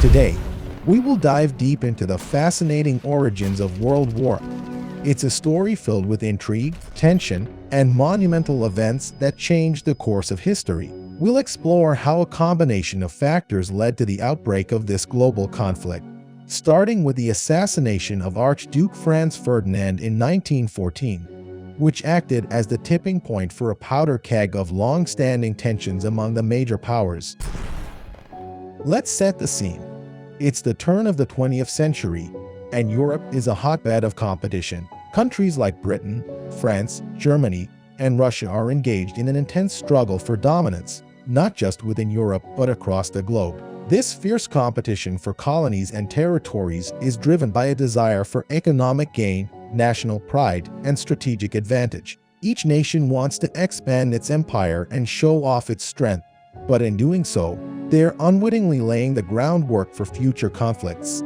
Today, we will dive deep into the fascinating origins of World War. It's a story filled with intrigue, tension, and monumental events that changed the course of history. We'll explore how a combination of factors led to the outbreak of this global conflict, starting with the assassination of Archduke Franz Ferdinand in 1914, which acted as the tipping point for a powder keg of long-standing tensions among the major powers. Let's set the scene. It's the turn of the 20th century, and Europe is a hotbed of competition. Countries like Britain, France, Germany, and Russia are engaged in an intense struggle for dominance, not just within Europe but across the globe. This fierce competition for colonies and territories is driven by a desire for economic gain, national pride, and strategic advantage. Each nation wants to expand its empire and show off its strength, but in doing so, they're unwittingly laying the groundwork for future conflicts.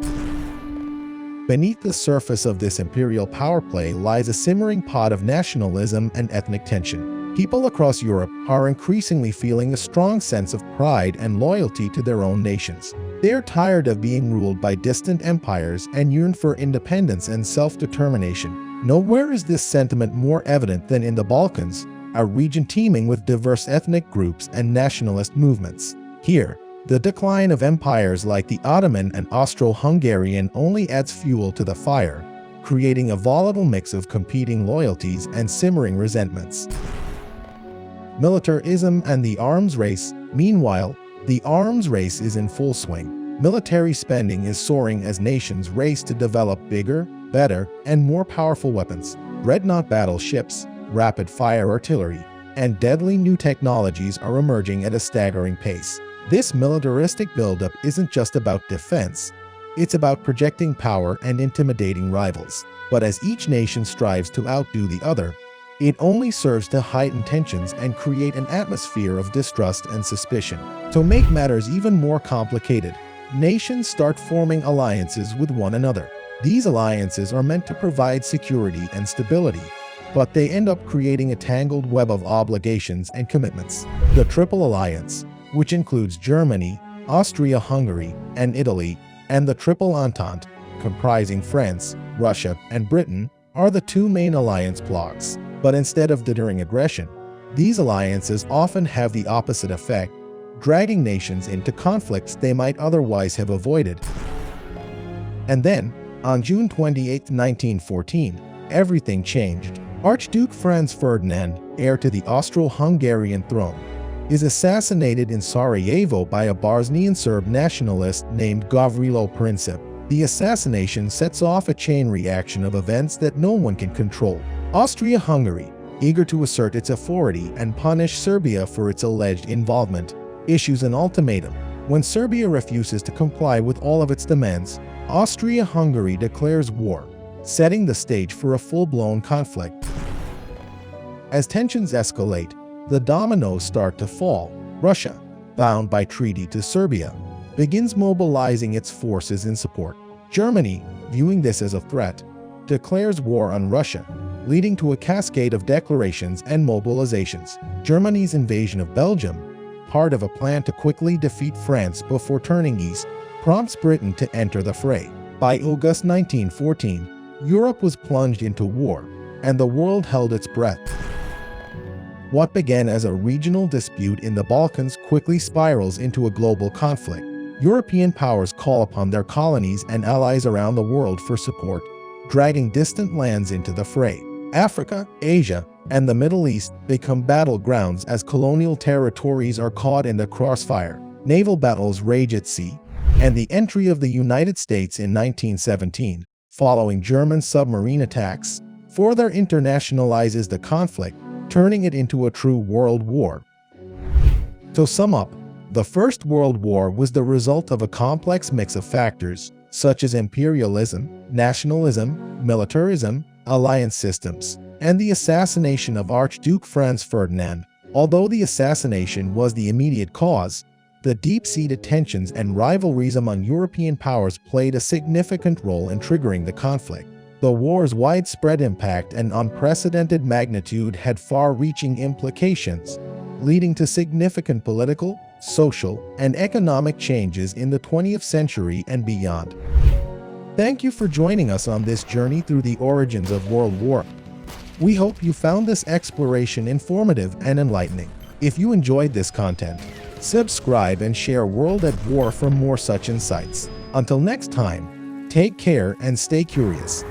Beneath the surface of this imperial power play lies a simmering pot of nationalism and ethnic tension. People across Europe are increasingly feeling a strong sense of pride and loyalty to their own nations. They're tired of being ruled by distant empires and yearn for independence and self-determination. Nowhere is this sentiment more evident than in the Balkans, a region teeming with diverse ethnic groups and nationalist movements. Here, the decline of empires like the Ottoman and Austro-Hungarian only adds fuel to the fire, creating a volatile mix of competing loyalties and simmering resentments. Militarism and the arms race. Meanwhile, the arms race is in full swing. Military spending is soaring as nations race to develop bigger, better, and more powerful weapons. Dreadnought battleships, rapid-fire artillery, and deadly new technologies are emerging at a staggering pace. This militaristic buildup isn't just about defense, it's about projecting power and intimidating rivals. But as each nation strives to outdo the other, it only serves to heighten tensions and create an atmosphere of distrust and suspicion. To make matters even more complicated, nations start forming alliances with one another. These alliances are meant to provide security and stability, but they end up creating a tangled web of obligations and commitments. The Triple Alliance, which includes Germany, Austria-Hungary, and Italy, and the Triple Entente, comprising France, Russia, and Britain, are the two main alliance blocs. But instead of deterring aggression, these alliances often have the opposite effect, dragging nations into conflicts they might otherwise have avoided. And then, on June 28, 1914, everything changed. Archduke Franz Ferdinand, heir to the Austro-Hungarian throne, is assassinated in Sarajevo by a Bosnian Serb nationalist named Gavrilo Princip. The assassination sets off a chain reaction of events that no one can control. Austria-Hungary, eager to assert its authority and punish Serbia for its alleged involvement, issues an ultimatum. When Serbia refuses to comply with all of its demands, Austria-Hungary declares war, setting the stage for a full-blown conflict. As tensions escalate, the dominoes start to fall. Russia, bound by treaty to Serbia, begins mobilizing its forces in support. Germany, viewing this as a threat, declares war on Russia, leading to a cascade of declarations and mobilizations. Germany's invasion of Belgium, part of a plan to quickly defeat France before turning east, prompts Britain to enter the fray. By August 1914, Europe was plunged into war, and the world held its breath. What began as a regional dispute in the Balkans quickly spirals into a global conflict. European powers call upon their colonies and allies around the world for support, dragging distant lands into the fray. Africa, Asia, and the Middle East become battlegrounds as colonial territories are caught in the crossfire. Naval battles rage at sea, and the entry of the United States in 1917, following German submarine attacks, further internationalizes the conflict, turning it into a true world war. To sum up, the First World War was the result of a complex mix of factors, such as imperialism, nationalism, militarism, alliance systems, and the assassination of Archduke Franz Ferdinand. Although the assassination was the immediate cause, the deep-seated tensions and rivalries among European powers played a significant role in triggering the conflict. The war's widespread impact and unprecedented magnitude had far-reaching implications, leading to significant political, social, and economic changes in the 20th century and beyond. Thank you for joining us on this journey through the origins of World War. We hope you found this exploration informative and enlightening. If you enjoyed this content, subscribe and share World at War for more such insights. Until next time, take care and stay curious.